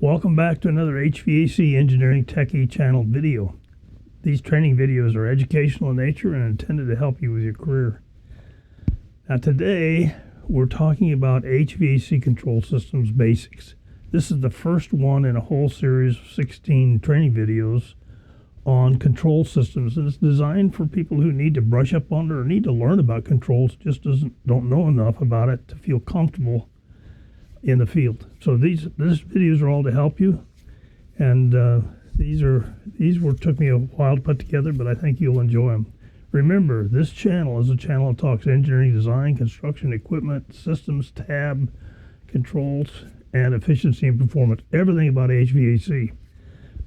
Welcome back to another HVAC-Engineering-Techie channel video. These training videos are educational in nature and intended to help you with your career. Now today, we're talking about HVAC control systems basics. This is the first one in a whole series of 16 training videos on control systems, and it's designed for people who need to brush up on it or need to learn about controls, just don't know enough about it to feel comfortable in the field. So these videos are all to help you, and these took me a while to put together, but I think you'll enjoy them. Remember, this channel is a channel that talks engineering, design, construction, equipment, systems, tab, controls, and efficiency and performance. Everything about HVAC.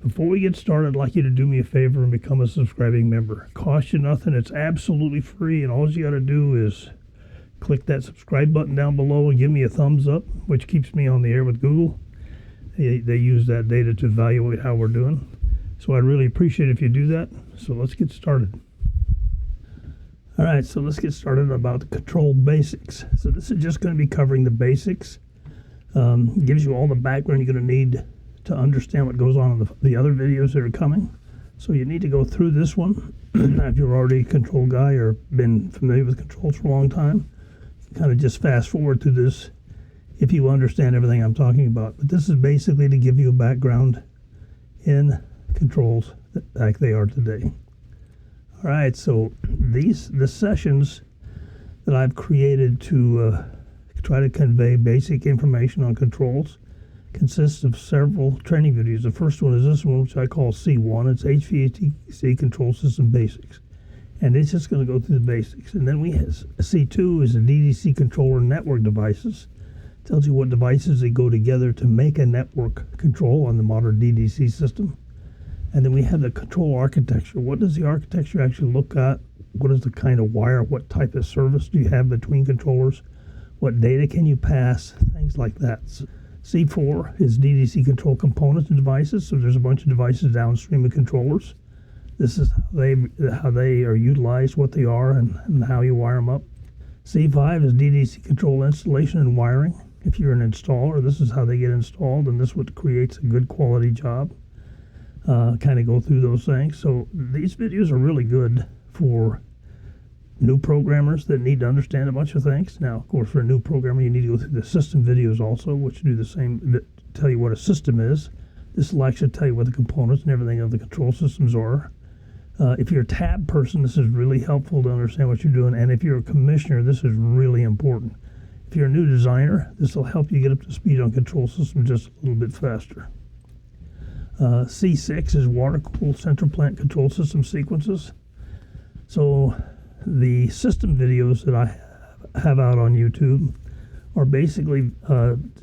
Before we get started, I'd like you to do me a favor and become a subscribing member. Costs you nothing. It's absolutely free, and all you got to do is click that subscribe button down below and give me a thumbs up, which keeps me on the air with Google. They use that data to evaluate how we're doing. So I'd really appreciate it if you do that. So let's get started. All right, so let's get started about the control basics. So this is just going to be covering the basics. Gives you all the background you're going to need to understand what goes on in the other videos that are coming. So you need to go through this one. If you're already a control guy or been familiar with controls for a long time, kind of just fast forward through this if you understand everything I'm talking about. But this is basically to give you a background in controls like they are today. All right, so the sessions that I've created to try to convey basic information on controls consists of several training videos. The first one is this one, which I call C-1. It's HVAC Control System Basics. And it's just going to go through the basics. And then we have C2 is the DDC controller network devices. It tells you what devices they go together to make a network control on the modern DDC system. And then we have the control architecture. What does the architecture actually look at? What is the kind of wire? What type of service do you have between controllers? What data can you pass? Things like that. C4 is DDC control components and devices. So there's a bunch of devices downstream of controllers. This is how they are utilized, what they are, and how you wire them up. C5 is DDC control installation and wiring. If you're an installer, this is how they get installed, and this is what creates a good quality job. Kind of go through those things. So these videos are really good for new programmers that need to understand a bunch of things. Now, of course, for a new programmer, you need to go through the system videos also, which do the same, tell you what a system is. This will actually tell you what the components and everything of the control systems are. If you're a tab person, this is really helpful to understand what you're doing. And if you're a commissioner, this is really important. If you're a new designer, this will help you get up to speed on control systems just a little bit faster. C6 is water-cooled central plant control system sequences. So the system videos that I have out on YouTube are basically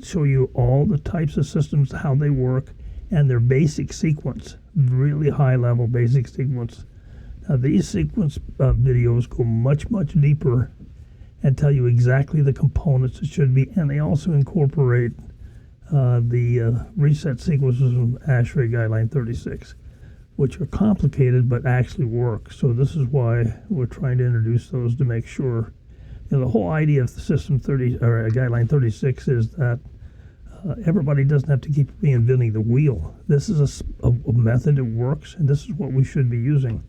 show you all the types of systems, how they work, and their basic sequence, really high-level basic sequence. Now, these sequence videos go much, much deeper and tell you exactly the components it should be, and they also incorporate the reset sequences from ASHRAE Guideline 36, which are complicated but actually work. So this is why we're trying to introduce those to make sure. The whole idea of the System 30 or Guideline 36 is that everybody doesn't have to keep reinventing the wheel. This is a method that works, and this is what we should be using.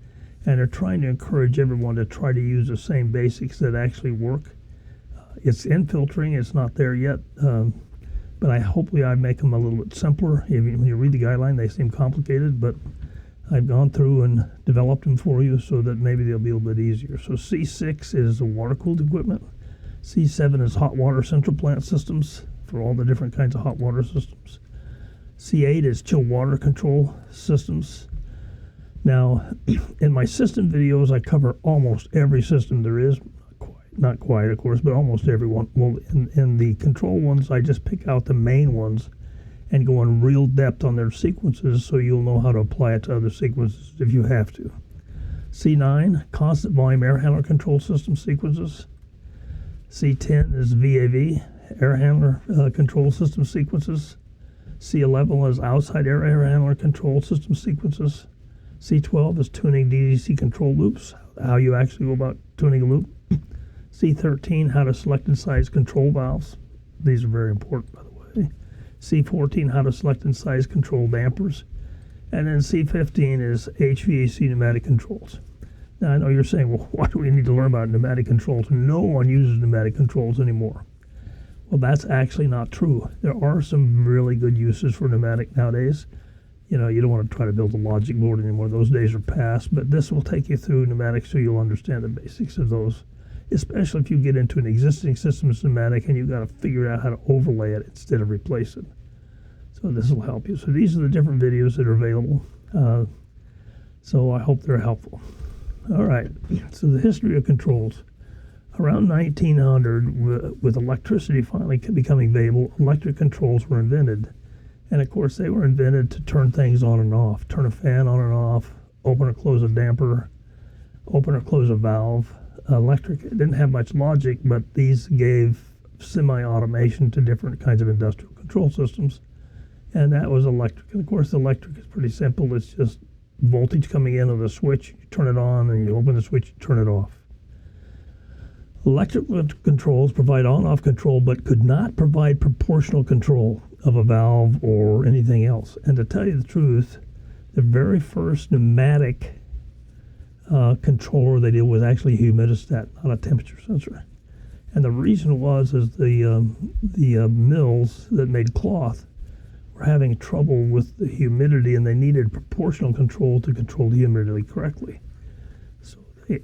And they're trying to encourage everyone to try to use the same basics that actually work. It's in filtering. It's not there yet, but hopefully I make them a little bit simpler. When you read the guideline, they seem complicated, but I've gone through and developed them for you so that maybe they'll be a little bit easier. So C6 is the water-cooled equipment. C7 is hot water central plant systems for all the different kinds of hot water systems. C8 is chill water control systems. Now, in my system videos, I cover almost every system there is. Not quite, of course, but almost every one. Well, in the control ones, I just pick out the main ones and go in real depth on their sequences so you'll know how to apply it to other sequences if you have to. C9, constant volume air handler control system sequences. C10 is VAV, air handler control system sequences. C11 is outside air handler control system sequences. C12 is tuning DDC control loops, how you actually go about tuning a loop. C13, how to select and size control valves. These are very important, by the way. C-14, how to select and size control dampers. And then C-15 is HVAC pneumatic controls. Now, I know you're saying, well, why do we need to learn about pneumatic controls? No one uses pneumatic controls anymore. Well, that's actually not true. There are some really good uses for pneumatic nowadays. You know, you don't want to try to build a logic board anymore. Those days are past. But this will take you through pneumatics so you'll understand the basics of those, especially if you get into an existing system as pneumatic and you've got to figure out how to overlay it instead of replace it. So this will help you. So these are the different videos that are available. So I hope they're helpful. All right. So the history of controls. Around 1900, with electricity finally becoming available, electric controls were invented. And of course, they were invented to turn things on and off, turn a fan on and off, open or close a damper, open or close a valve. Electric, it didn't have much logic, but these gave semi-automation to different kinds of industrial control systems. And that was electric. And of course, the electric is pretty simple. It's just voltage coming in with a switch. You turn it on, and you open the switch, you turn it off. Electrical controls provide on-off control, but could not provide proportional control of a valve or anything else. And to tell you the truth, the very first pneumatic controller they did was actually a humidistat, not a temperature sensor. And the reason is the mills that made cloth were having trouble with the humidity, and they needed proportional control to control the humidity correctly. So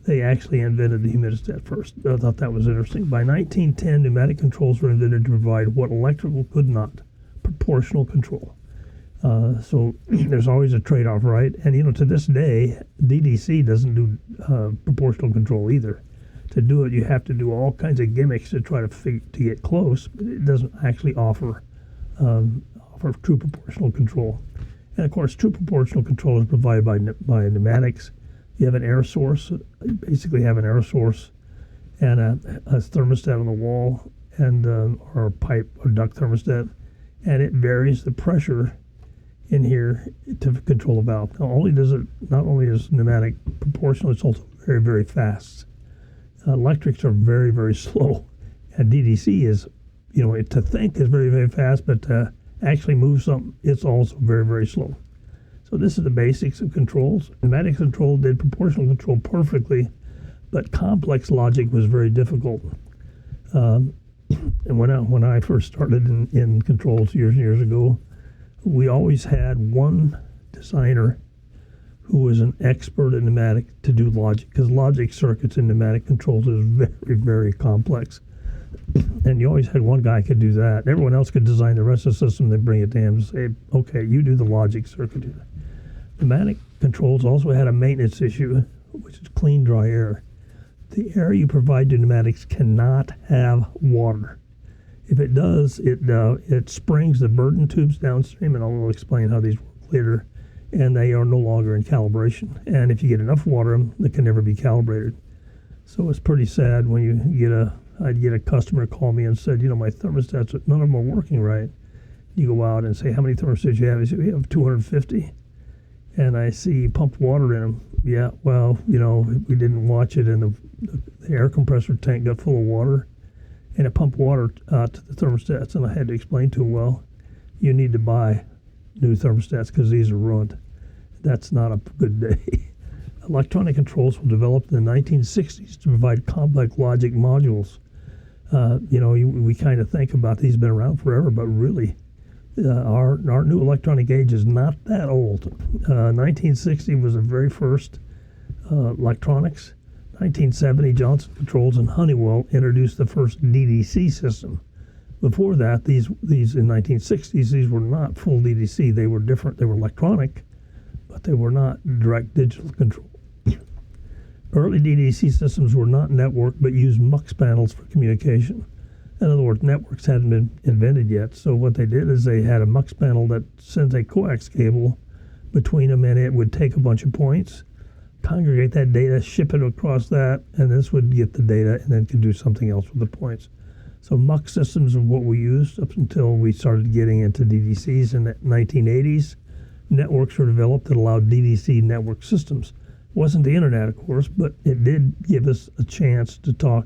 they actually invented the humidistat first. I thought that was interesting. By 1910, pneumatic controls were invented to provide what electrical could not, proportional control. So there's always a trade-off, right? And, you know, to this day, DDC doesn't do proportional control either. To do it, you have to do all kinds of gimmicks to try to get close, but it doesn't actually offer true proportional control. And, of course, true proportional control is provided by pneumatics. You have an air source, you basically have an air source and a thermostat on the wall, and or a pipe or duct thermostat, and it varies the pressure in here to control a valve. Not only is pneumatic proportional, it's also very, very fast. Electrics are very, very slow, and DDC is, you know, to think is very, very fast, but to actually move something, it's also very, very slow. So this is the basics of controls. Pneumatic control did proportional control perfectly, but complex logic was very difficult. And when I first started in controls years and years ago, we always had one designer who was an expert in pneumatic to do logic, because logic circuits in pneumatic controls is very, very complex. And you always had one guy could do that. Everyone else could design the rest of the system. They bring it to him and say, okay, you do the logic circuit here. Pneumatic controls also had a maintenance issue, which is clean, dry air. The air you provide to pneumatics cannot have water. If it does, it springs the burden tubes downstream, and I'll explain how these work later, and they are no longer in calibration. And if you get enough water, they can never be calibrated. So it's pretty sad when I'd get a customer call me and said, you know, my thermostats, none of them are working right. You go out and say, how many thermostats you have? He said, we have 250. And I see pumped water in them. Yeah, well, you know, we didn't watch it, and the air compressor tank got full of water, and it pumped water out to the thermostats. And I had to explain to him, well, you need to buy new thermostats because these are ruined. That's not a good day. Electronic controls were developed in the 1960s to provide complex logic modules. You know, we kind of think about these been around forever, but really, our new electronic age is not that old. 1960 was the very first electronics. 1970, Johnson Controls and Honeywell introduced the first DDC system. Before that, these in 1960s, these were not full DDC. They were different. They were electronic, but they were not direct digital control. Early DDC systems were not networked, but used mux panels for communication. In other words, networks hadn't been invented yet. So what they did is they had a mux panel that sent a coax cable between them, and it would take a bunch of points, congregate that data, ship it across that, and this would get the data and then could do something else with the points. So mux systems are what we used up until we started getting into DDCs in the 1980s. Networks were developed that allowed DDC network systems. It wasn't the internet, of course, but it did give us a chance to talk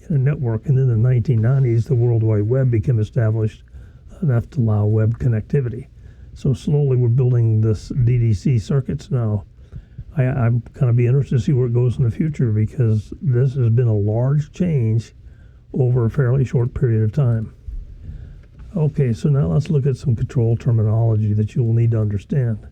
in a network. And in the 1990s, the World Wide Web became established enough to allow web connectivity. So slowly we're building this DDC circuits now. I'm kind of be interested to see where it goes in the future, because this has been a large change over a fairly short period of time. Okay, so now let's look at some control terminology that you will need to understand.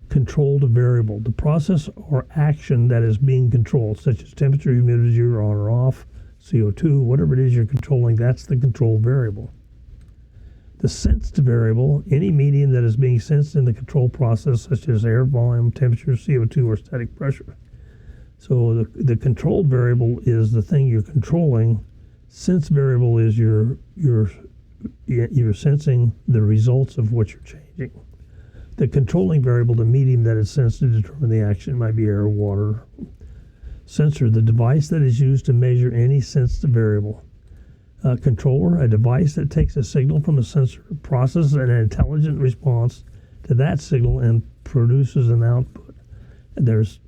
Controlled variable, the process or action that is being controlled, such as temperature, humidity, or on or off, CO2, whatever it is you're controlling, that's the control variable. The sensed variable, any medium that is being sensed in the control process, such as air volume, temperature, CO2, or static pressure. So the controlled variable is the thing you're controlling. Sense variable is you're sensing the results of what you're changing. The controlling variable, the medium that is sensed to determine the action, might be air, water. Sensor, the device that is used to measure any sensed variable. Controller, a device that takes a signal from a sensor, processes an intelligent response to that signal, and produces an output. And there's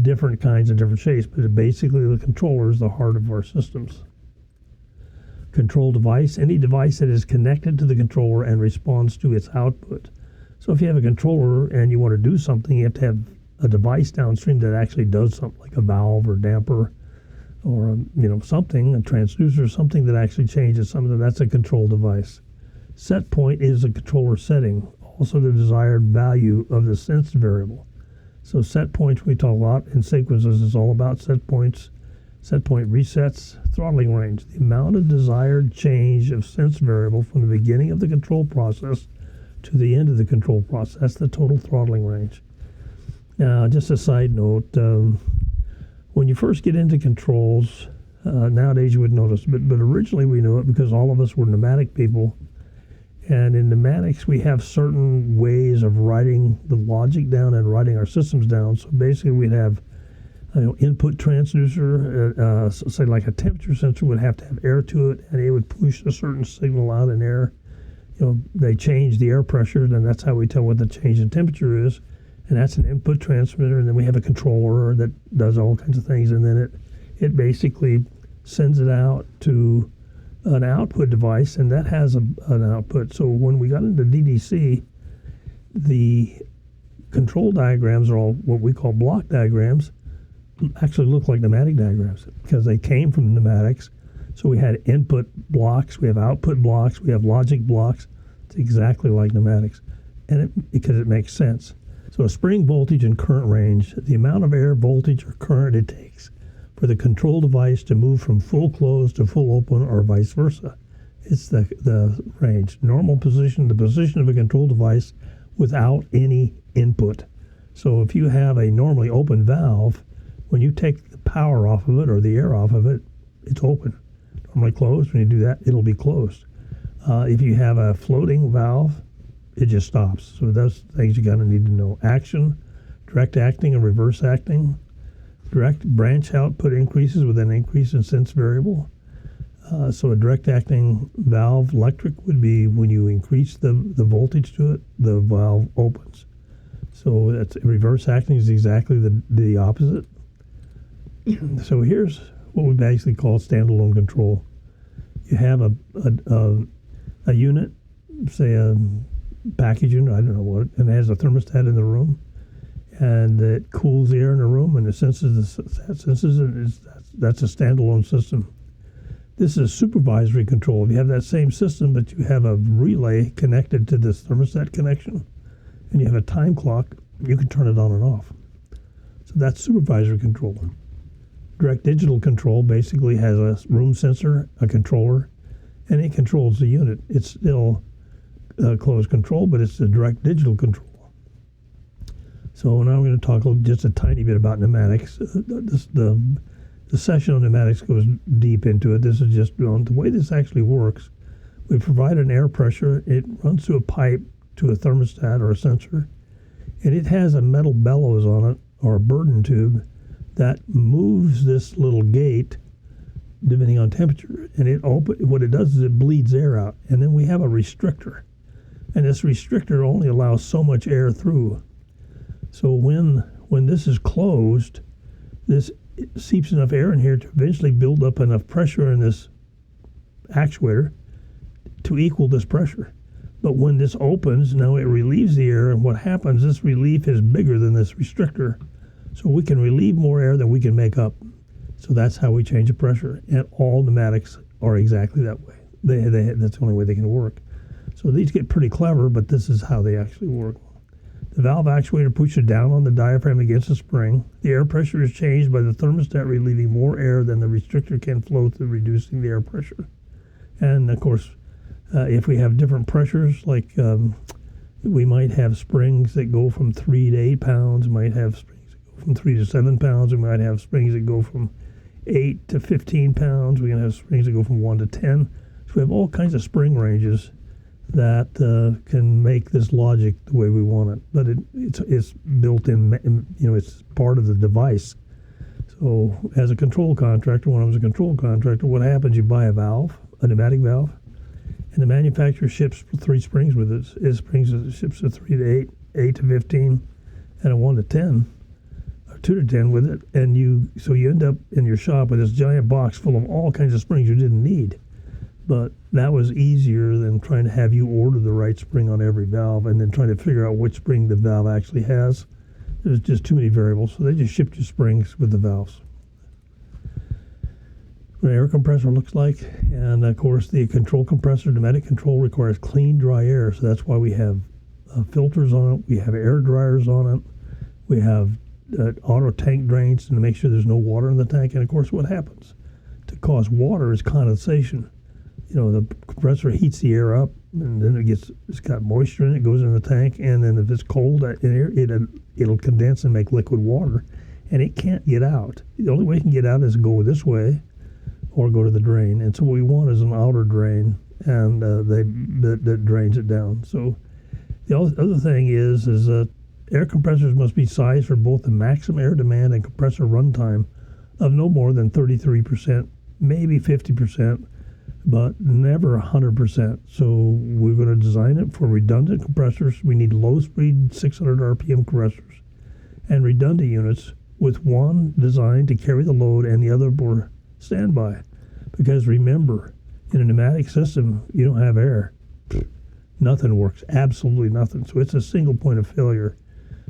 different kinds and different shapes, but basically the controller is the heart of our systems. Control device, any device that is connected to the controller and responds to its output. So if you have a controller and you want to do something, you have to have a device downstream that actually does something, like a valve or damper, or something, a transducer, something that actually changes something. That's a control device. Set point is a controller setting, also the desired value of the sensed variable. So set points, we talk a lot in sequences, is all about set points, set point resets. Throttling range, the amount of desired change of sense variable from the beginning of the control process to the end of the control process. That's the total throttling range. Now, just a side note, when you first get into controls, nowadays you wouldn't notice, but originally we knew it because all of us were pneumatic people. And in pneumatics, we have certain ways of writing the logic down and writing our systems down. So basically we'd have input transducer, say like a temperature sensor would have to have air to it, and it would push a certain signal out in air. They change the air pressure, and that's how we tell what the change in temperature is. And that's an input transmitter, and then we have a controller that does all kinds of things, and then it basically sends it out to an output device, and that has an output. So when we got into DDC, the control diagrams are all what we call block diagrams, actually look like pneumatic diagrams because they came from pneumatics. So we had input blocks, we have output blocks, we have logic blocks. It's exactly like pneumatics, and because it makes sense. So a spring voltage and current range, the amount of air, voltage, or current it takes for the control device to move from full close to full open, or vice versa. It's the range. Normal position, the position of a control device without any input. So if you have a normally open valve, when you take the power off of it or the air off of it, it's open. Normally closed, when you do that, it'll be closed. If you have a floating valve, it just stops. So those things you got to need to know. Action, direct acting and reverse acting. Direct branch output increases with an increase in sense variable. So a direct acting valve electric would be when you increase the voltage to it, the valve opens. So that's reverse acting is exactly the opposite. So here's what we basically call standalone control. You have a unit, say a package unit, I don't know what, and it has a thermostat in the room, and it cools the air in the room, and it senses that's a standalone system. This is supervisory control. If you have that same system, but you have a relay connected to this thermostat connection, and you have a time clock, you can turn it on and off. So that's supervisory control. Direct digital control basically has a room sensor, a controller, and it controls the unit. It's still closed control, but it's a direct digital control. So now I'm going to talk just a tiny bit about pneumatics. The session on pneumatics goes deep into it. This is just the way this actually works. We provide an air pressure. It runs through a pipe to a thermostat or a sensor, and it has a metal bellows on it, or a burden tube, that moves this little gate depending on temperature. And what it does is it bleeds air out. And then we have a restrictor. And this restrictor only allows so much air through. So when this is closed, it seeps enough air in here to eventually build up enough pressure in this actuator to equal this pressure. But when this opens, now it relieves the air, and what happens, this relief is bigger than this restrictor. So we can relieve more air than we can make up. So that's how we change the pressure. And all pneumatics are exactly that way. That's the only way they can work. So these get pretty clever, but this is how they actually work. The valve actuator pushes down on the diaphragm against the spring. The air pressure is changed by the thermostat relieving more air than the restrictor can flow through, reducing the air pressure. And of course, if we have different pressures, like we might have springs that go from 3 to 8 pounds, might have springs that go from 3 to 7 pounds, we might have springs that go from 8 to 15 pounds, we can have springs that go from 1 to 10. So we have all kinds of spring ranges that can make this logic the way we want it. But it's built in, it's part of the device. So as a control contractor, when I was a control contractor, what happens, you buy a valve, a pneumatic valve, and the manufacturer ships 3 springs with it. It ships a 3 to 8, 8 to 15, and a 1 to 10, or 2 to 10 with it. And so you end up in your shop with this giant box full of all kinds of springs you didn't need. But that was easier than trying to have you order the right spring on every valve and then trying to figure out which spring the valve actually has. There's just too many variables, so they just shipped you springs with the valves. What an air compressor looks like, and of course the control compressor, pneumatic control, requires clean, dry air, so that's why we have filters on it, we have air dryers on it, we have auto tank drains to make sure there's no water in the tank, and of course what happens to cause water is condensation. The compressor heats the air up, and then it's got moisture in it, goes in the tank, and then if it's cold in air, it'll condense and make liquid water, and it can't get out. The only way it can get out is to go this way or go to the drain. And so what we want is an outer drain, and that drains it down. So the other thing is that air compressors must be sized for both the maximum air demand and compressor runtime of no more than 33%, maybe 50%, but never 100%. So we're going to design it for redundant compressors. We need low-speed 600 RPM compressors and redundant units with one designed to carry the load and the other for standby. Because remember, in a pneumatic system, you don't have air. Nothing works, absolutely nothing. So it's a single point of failure.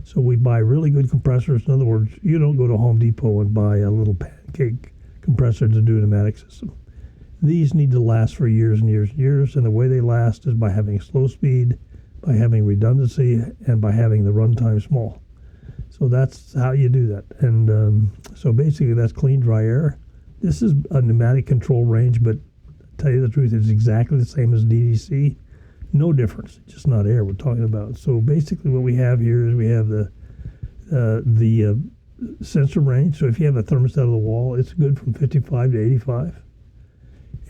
So we buy really good compressors. In other words, you don't go to Home Depot and buy a little pancake compressor to do a pneumatic system. These need to last for years and years and years, and the way they last is by having slow speed, by having redundancy, and by having the runtime small. So that's how you do that. And so basically that's clean, dry air. This is a pneumatic control range, but to tell you the truth, it's exactly the same as DDC. No difference, just not air we're talking about. So basically what we have here is we have the sensor range. So if you have a thermostat on the wall, it's good from 55 to 85.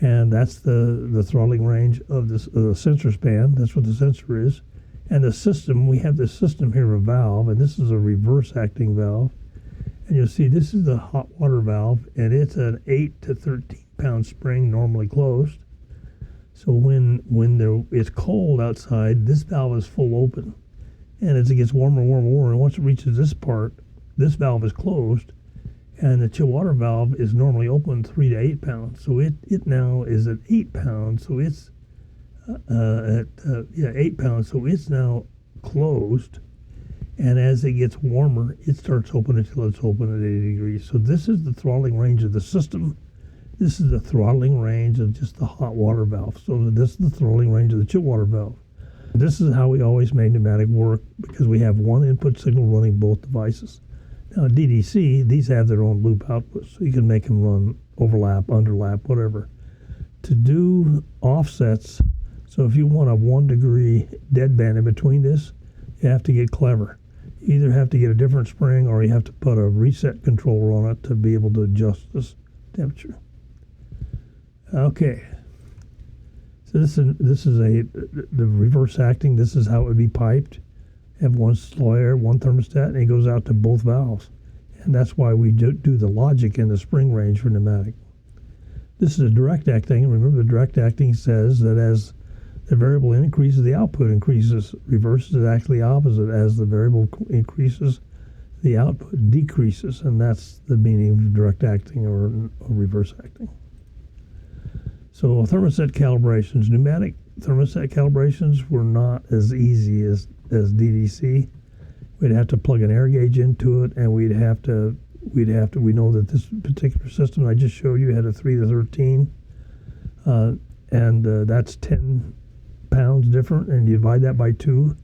And that's the throttling range of the sensor span. That's what the sensor is. And the system, we have the system here, a valve, and this is a reverse acting valve. And you'll see this is the hot water valve, and it's an 8 to 13 pound spring, normally closed. So when it's cold outside, this valve is full open. And as it gets warmer and warmer and warmer, and once it reaches this part, this valve is closed. And the chill water valve is normally open 3 to 8 pounds. So it now is at 8 pounds. So it's at 8 pounds. So it's now closed. And as it gets warmer, it starts open until it's open at 80 degrees. So this is the throttling range of the system. This is the throttling range of just the hot water valve. So this is the throttling range of the chill water valve. This is how we always made pneumatic work, because we have one input signal running both devices. Now, DDC, these have their own loop outputs, so you can make them run overlap, underlap, whatever. To do offsets, so if you want a 1 degree deadband in between this, you have to get clever. You either have to get a different spring, or you have to put a reset controller on it to be able to adjust this temperature. Okay. So this is the reverse acting. This is how it would be piped. Have one slow air, one thermostat, and it goes out to both valves. And that's why we do the logic in the spring range for pneumatic. This is a direct acting. Remember, the direct acting says that as the variable increases, the output increases. Reverse is actually opposite. As the variable increases, the output decreases. And that's the meaning of direct acting or reverse acting. So thermostat calibrations. Pneumatic thermostat calibrations were not as easy as DDC. We'd have to plug an air gauge into it, and we know that this particular system I just showed you had a 3 to 13, and that's 10 pounds different, and you divide that by 2,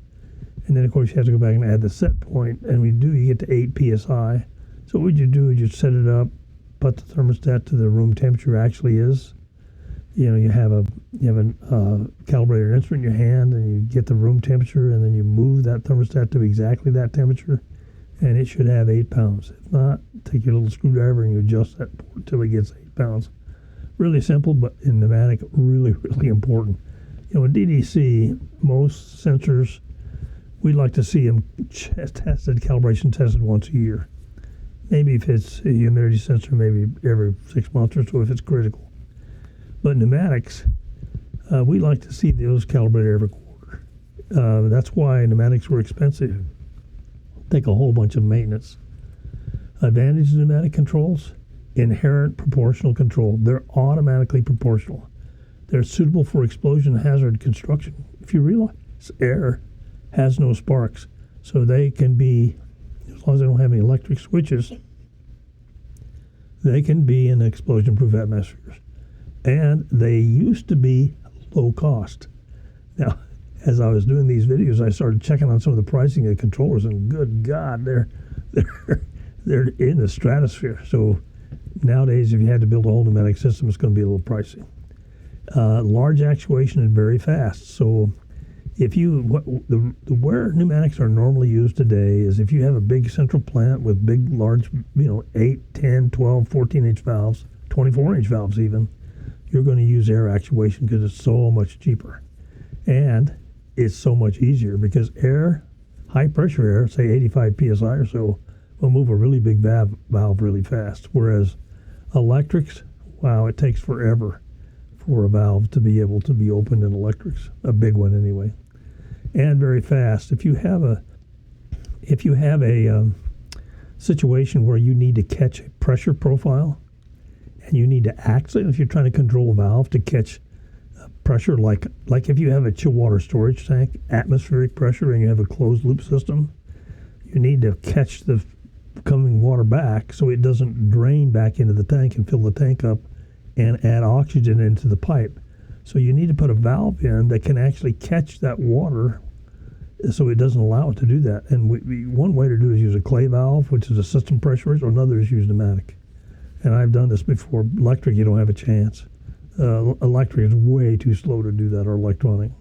and then of course you have to go back and add the set point, and you get to 8 psi. So what you do is you set it up, put the thermostat to the room temperature actually is. You have a calibrator instrument in your hand, and you get the room temperature, and then you move that thermostat to exactly that temperature, and it should have 8 pounds. If not, take your little screwdriver and you adjust that port until it gets 8 pounds. Really simple, but in pneumatic, really, really important. In DDC, most sensors, we'd like to see them calibration tested once a year. Maybe if it's a humidity sensor, maybe every 6 months or so if it's critical. But pneumatics, we like to see those calibrated every quarter. That's why pneumatics were expensive. Take a whole bunch of maintenance. Advantage of pneumatic controls: inherent proportional control. They're automatically proportional. They're suitable for explosion hazard construction. If you realize air has no sparks, so they can be, as long as they don't have any electric switches, they can be in explosion-proof atmospheres. And they used to be low cost. Now, as I was doing these videos, I started checking on some of the pricing of controllers, and good God, they're in the stratosphere. So nowadays, if you had to build a whole pneumatic system, it's going to be a little pricey. Large actuation and very fast. So where pneumatics are normally used today is if you have a big central plant with big, large, 8, 10, 12, 14-inch valves, 24-inch valves even, you're going to use air actuation because it's so much cheaper. And it's so much easier because high pressure air, say 85 psi or so, will move a really big valve really fast. Whereas electrics, wow, it takes forever for a valve to be able to be opened in electrics, a big one anyway. And very fast. If you have a situation where you need to catch a pressure profile, and you need to actually, if you're trying to control a valve to catch pressure, like if you have a chill water storage tank, atmospheric pressure, and you have a closed loop system, you need to catch the coming water back so it doesn't drain back into the tank and fill the tank up and add oxygen into the pipe. So you need to put a valve in that can actually catch that water so it doesn't allow it to do that. And one way to do it is use a clay valve, which is a system pressurized, or another is use pneumatic. And I've done this before. Electric, you don't have a chance. Electric is way too slow to do that, or electronic.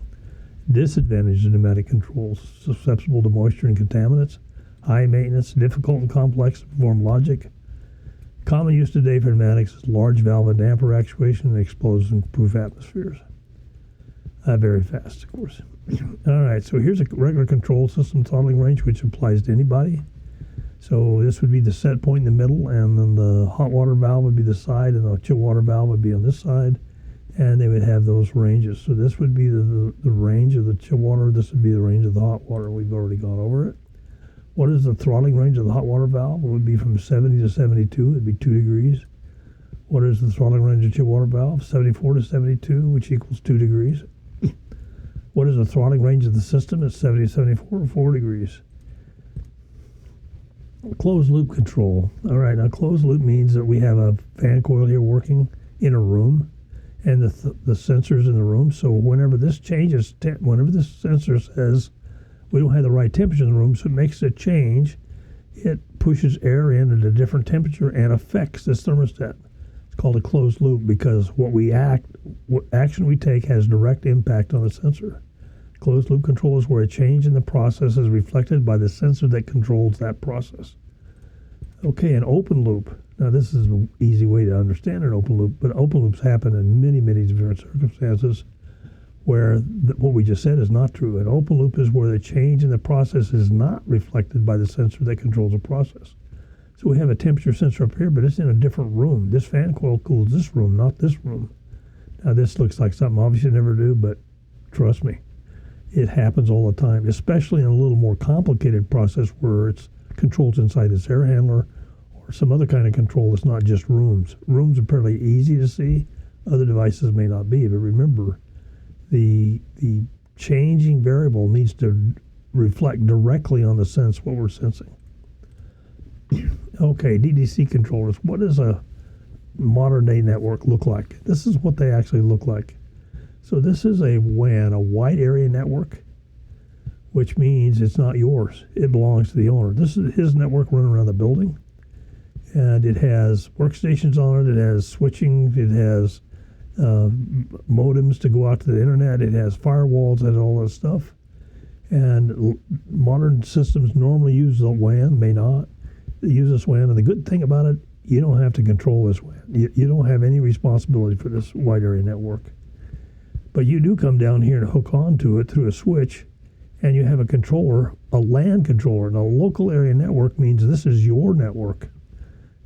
Disadvantage of pneumatic controls: susceptible to moisture and contaminants, high maintenance, difficult and complex to perform logic. Common use today for pneumatics is large valve and damper actuation and explosion-proof atmospheres. Very fast, of course. All right, so here's a regular control system throttling range, which applies to anybody. So this would be the set point in the middle, and then the hot water valve would be the side, and the chill water valve would be on this side, and they would have those ranges. So this would be the range of the chill water. This would be the range of the hot water. We've already gone over it. What is the throttling range of the hot water valve? It would be from 70 to 72. It would be 2 degrees. What is the throttling range of chill water valve? 74 to 72, which equals 2 degrees. What is the throttling range of the system? It's 70 to 74, or 4 degrees. Closed loop control. All right, now closed loop means that we have a fan coil here working in a room, and the sensors in the room. So whenever this changes, whenever this sensor says we don't have the right temperature in the room, so it makes a change, it pushes air in at a different temperature and affects this thermostat. It's called a closed loop because what action we take has direct impact on the sensor. Closed loop control is where a change in the process is reflected by the sensor that controls that process. Okay, an open loop. Now this is an easy way to understand an open loop, but open loops happen in many, many different circumstances where what we just said is not true. An open loop is where the change in the process is not reflected by the sensor that controls the process. So we have a temperature sensor up here, but it's in a different room. This fan coil cools this room, not this room. Now this looks like something obvious you never do, but trust me, it happens all the time, especially in a little more complicated process where it's controls inside this air handler or some other kind of control that's not just rooms. Rooms are fairly easy to see. Other devices may not be, but remember, the changing variable needs to reflect directly on the sense what we're sensing. Okay, DDC controllers. What does a modern day network look like? This is what they actually look like. So this is a WAN, a wide area network, which means it's not yours. It belongs to the owner. This is his network running around the building, and it has workstations on it. It has switching. It has modems to go out to the internet. It has firewalls and all that stuff. And modern systems normally use the WAN, may not. They use this WAN, and the good thing about it, you don't have to control this WAN. You don't have any responsibility for this wide area network. But you do come down here and hook onto it through a switch, and you have a controller, a LAN controller. And a local area network means this is your network.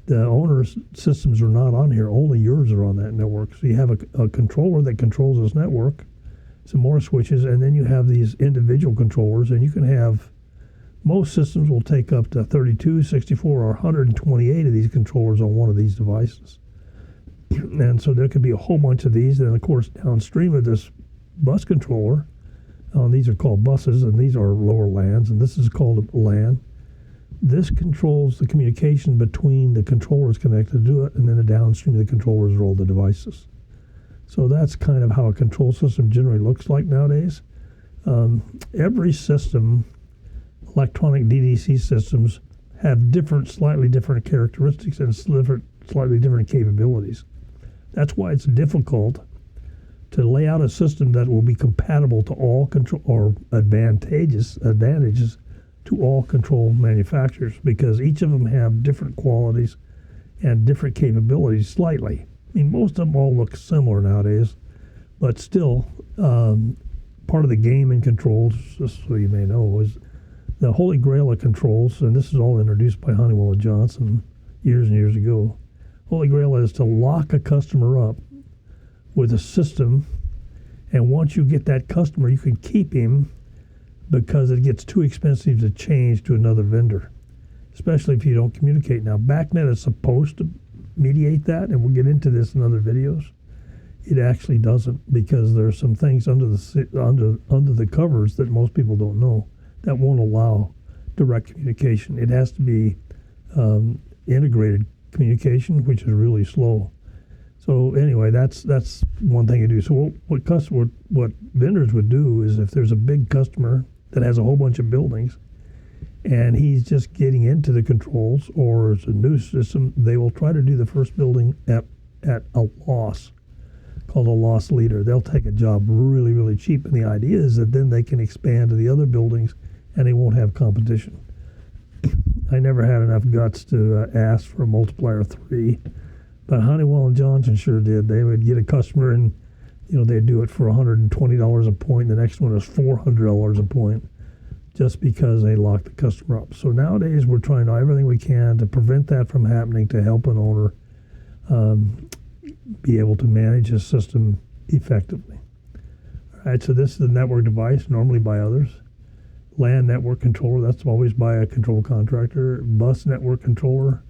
The owner's systems are not on here. Only yours are on that network. So you have a controller that controls this network, some more switches, and then you have these individual controllers, and you can have, most systems will take up to 32, 64, or 128 of these controllers on one of these devices. And so there could be a whole bunch of these. And of course, downstream of this bus controller, these are called buses, and these are lower LANs, and this is called a LAN. This controls the communication between the controllers connected to it, and then the downstream of the controllers are all the devices. So that's kind of how a control system generally looks like nowadays. Every system, electronic DDC systems, have slightly different characteristics and slightly different capabilities. That's why it's difficult to lay out a system that will be compatible to all control, or advantages to all control manufacturers, because each of them have different qualities and different capabilities slightly. I mean, most of them all look similar nowadays, but still, part of the game in controls, just so you may know, is the holy grail of controls, and this is all introduced by Honeywell and Johnson years and years ago. Holy grail is to lock a customer up with a system, and once you get that customer, you can keep him because it gets too expensive to change to another vendor, especially if you don't communicate. Now, BACnet is supposed to mediate that, and we'll get into this in other videos. It actually doesn't, because there are some things under the covers that most people don't know that won't allow direct communication. It has to be integrated communication, which is really slow. So anyway, that's one thing to do. So what vendors would do is, if there's a big customer that has a whole bunch of buildings and he's just getting into the controls, or it's a new system, they will try to do the first building at a loss, called a loss leader. They'll take a job really, really cheap, and the idea is that then they can expand to the other buildings and they won't have competition. I never had enough guts to ask for a multiplier 3, but Honeywell and Johnson sure did. They would get a customer, and they'd do it for $120 a point. The next one is $400 a point, just because they locked the customer up. So nowadays we're trying everything we can to prevent that from happening, to help an owner be able to manage his system effectively. All right, so this is the network device, normally by others. LAN network controller, that's always by a control contractor. Bus network controller,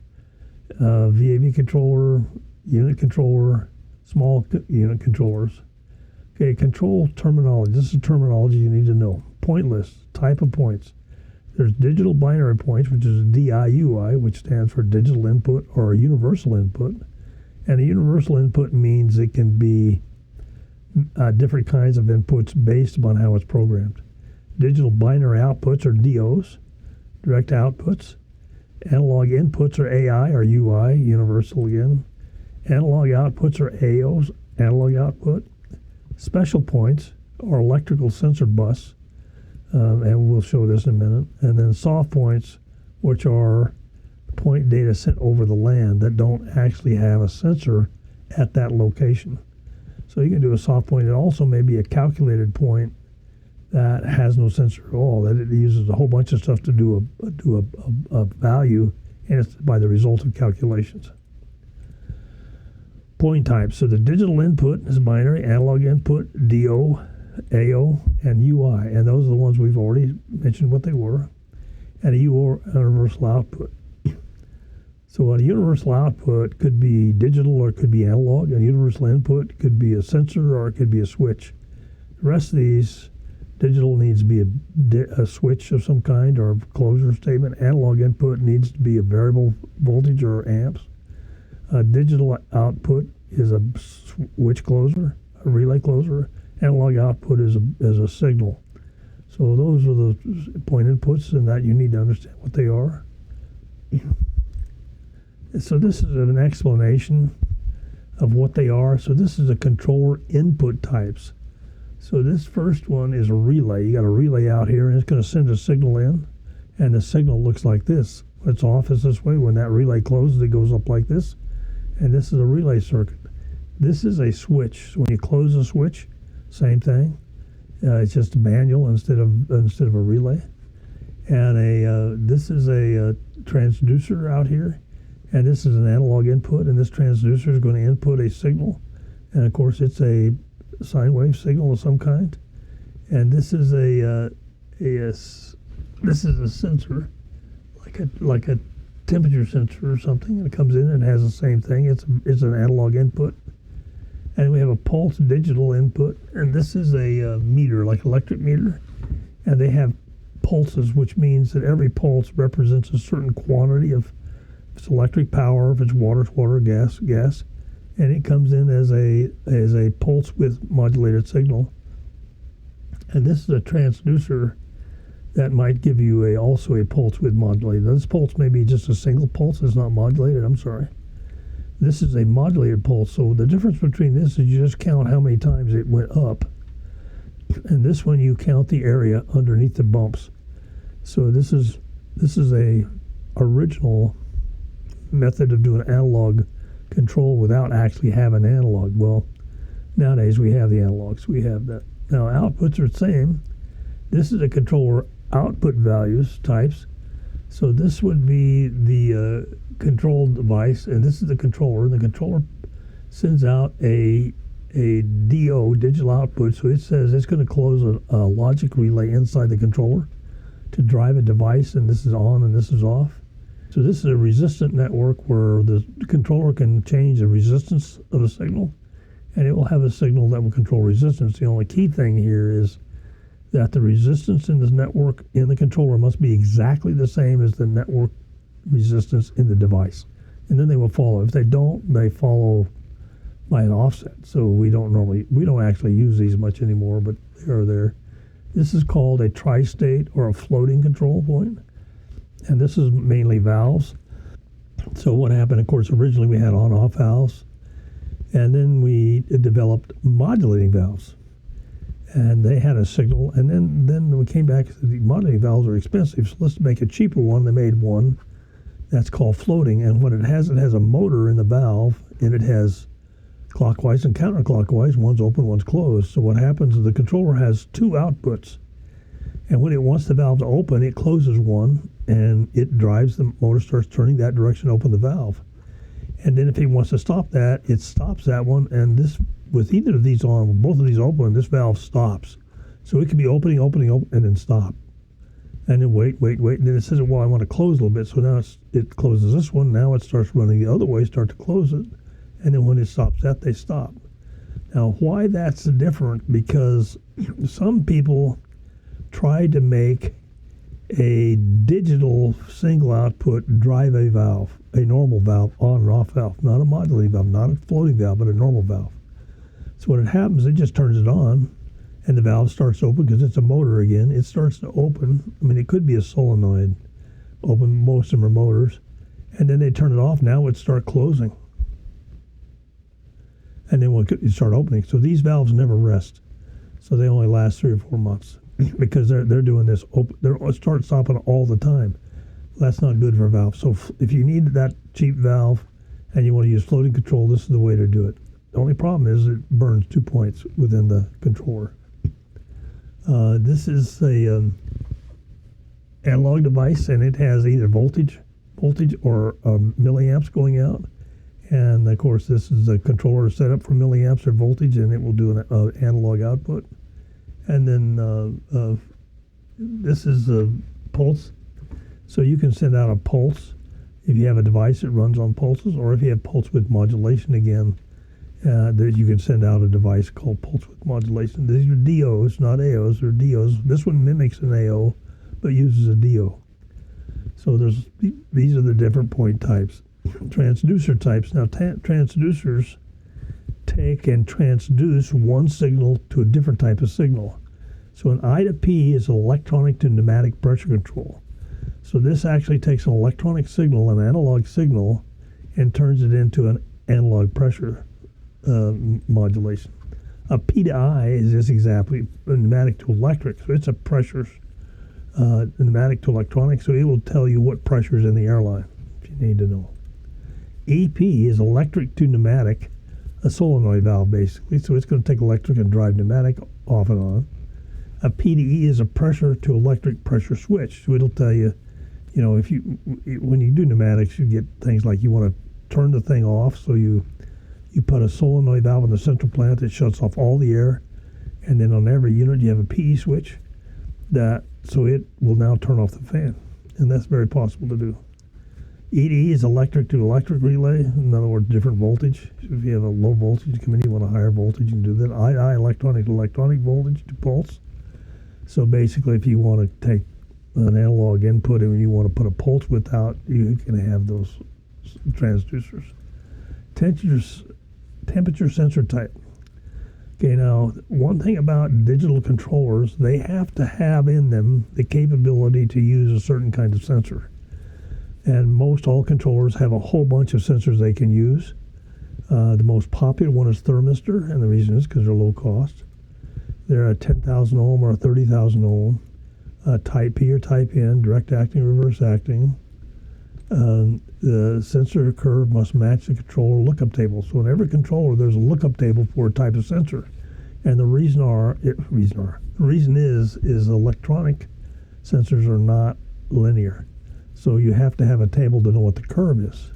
VAV controller, unit controller, small unit controllers. Okay, control terminology. This is terminology you need to know. Point list, type of points. There's digital binary points, which is DIUI, which stands for digital input or universal input. And a universal input means it can be different kinds of inputs based upon how it's programmed. Digital binary outputs, or DOs, direct outputs. Analog inputs, or AI, or UI, universal again. Analog outputs, or AOs, analog output. Special points, or electrical sensor bus, and we'll show this in a minute. And then soft points, which are point data sent over the LAN that don't actually have a sensor at that location. So you can do a soft point. It also may be a calculated point that has no sensor at all, that it uses a whole bunch of stuff to do a value, and it's by the result of calculations. Point types. So the digital input is binary, analog input, DO, AO, and UI, and those are the ones we've already mentioned what they were, and a universal output. So a universal output could be digital or it could be analog. A universal input could be a sensor or it could be a switch. The rest of these, digital needs to be a switch of some kind or a closure statement. Analog input needs to be a variable voltage or amps. Digital output is a switch closer, a relay closer. Analog output is a signal. So those are the point inputs, and that you need to understand what they are. So this is an explanation of what they are. So this is a controller input types. So this first one is a relay. You got a relay out here, and it's going to send a signal in, and the signal looks like this. When it's off, it's this way. When that relay closes, it goes up like this, and this is a relay circuit. This is a switch. So when you close a switch, same thing. It's just a manual instead of a relay. And this is a transducer out here, and this is an analog input, and this transducer is going to input a signal, and of course it's a sine wave signal of some kind. And this is this is a sensor, like a temperature sensor or something, and it comes in and has the same thing. It's an analog input. And we have a pulse digital input, and this is a meter, like electric meter, and they have pulses, which means that every pulse represents a certain quantity of, if it's electric power, if it's water, it's water, gas, and it comes in as a pulse with modulated signal. And this is a transducer that might give you also a pulse with modulated. This pulse may be just a single pulse, it's not modulated, I'm sorry. This is a modulated pulse, so the difference between this is you just count how many times it went up, and this one you count the area underneath the bumps. So this is a original method of doing analog control without actually having analog. Well, nowadays we have the analogs, we have that. Now outputs are the same. This is a controller output values types. So this would be the control device, and this is the controller. And the controller sends out a DO, digital output. So it says it's going to close a logic relay inside the controller to drive a device, and this is on and this is off. So this is a resistant network where the controller can change the resistance of a signal, and it will have a signal that will control resistance. The only key thing here is that the resistance in this network in the controller must be exactly the same as the network resistance in the device. And then they will follow. If they don't, they follow by an offset. So we don't actually use these much anymore, but they are there. This is called a tri-state or a floating control point. And this is mainly valves. So what happened, of course, originally we had on-off valves, and then we developed modulating valves. And they had a signal, and then we came back, the modulating valves are expensive, so let's make a cheaper one. They made one that's called floating, and what it has a motor in the valve, and it has clockwise and counterclockwise. One's open, one's closed. So what happens is the controller has two outputs, and when it wants the valve to open, it closes one, and it drives the motor, starts turning that direction, open the valve. And then if it wants to stop that, it stops that one, and this, with either of these on, both of these open, this valve stops. So it could be opening, and then stop. And then wait, and then it says, well, I want to close a little bit, so now it closes this one, now it starts running the other way, start to close it, and then when it stops that, they stop. Now, why that's different, because some people try to make a digital single output drive a valve, a normal valve, on and off valve, not a modulating valve, not a floating valve, but a normal valve. So when it happens, it just turns it on, and the valve starts open because it's a motor again. It starts to open. I mean, it could be a solenoid open. Most of them are motors. And then they turn it off. Now it starts closing. And then it start opening. So these valves never rest. So they only last 3 or 4 months because they're doing this. They're start stopping all the time. That's not good for a valve. So if you need that cheap valve and you want to use floating control, this is the way to do it. The only problem is it burns 2 points within the controller. This is a analog device, and it has either voltage or milliamps going out. And of course, this is a controller set up for milliamps or voltage, and it will do an analog output. And then this is a pulse. So you can send out a pulse if you have a device that runs on pulses, or if you have pulse with modulation again. that you can send out a device called pulse width modulation. These are DOs, not AOs. They're DOs. This one mimics an AO, but uses a DO. So these are the different point types. Transducer types. Now, transducers take and transduce one signal to a different type of signal. So an I to P is electronic to pneumatic pressure control. So this actually takes an electronic signal, an analog signal, and turns it into an analog pressure modulation. A P to I is just exactly pneumatic to electric. So it's a pressure pneumatic to electronic. So it will tell you what pressure is in the airline if you need to know. EP is electric to pneumatic, a solenoid valve basically. So it's going to take electric and drive pneumatic off and on. A PDE is a pressure to electric pressure switch. So it'll tell you, if when you do pneumatics, you get things like you want to turn the thing off. So you put a solenoid valve in the central plant that shuts off all the air, and then on every unit you have a PE switch so it will now turn off the fan, and that's very possible to do. EDE is electric to electric relay, in other words, different voltage. So if you have a low voltage come in, you want a higher voltage, you can do that. II, electronic to electronic voltage to pulse. So basically, if you want to take an analog input and you want to put a pulse width out, you can have those transducers. Temperature sensor type. Okay, now, one thing about digital controllers, they have to have in them the capability to use a certain kind of sensor. And most all controllers have a whole bunch of sensors they can use. The most popular one is thermistor, and the reason is because they're low cost. They're a 10,000 ohm or a 30,000 ohm, type P or type N, direct acting, reverse acting. The sensor curve must match the controller lookup table. So in every controller, there's a lookup table for a type of sensor. And the reason is electronic sensors are not linear. So you have to have a table to know what the curve is.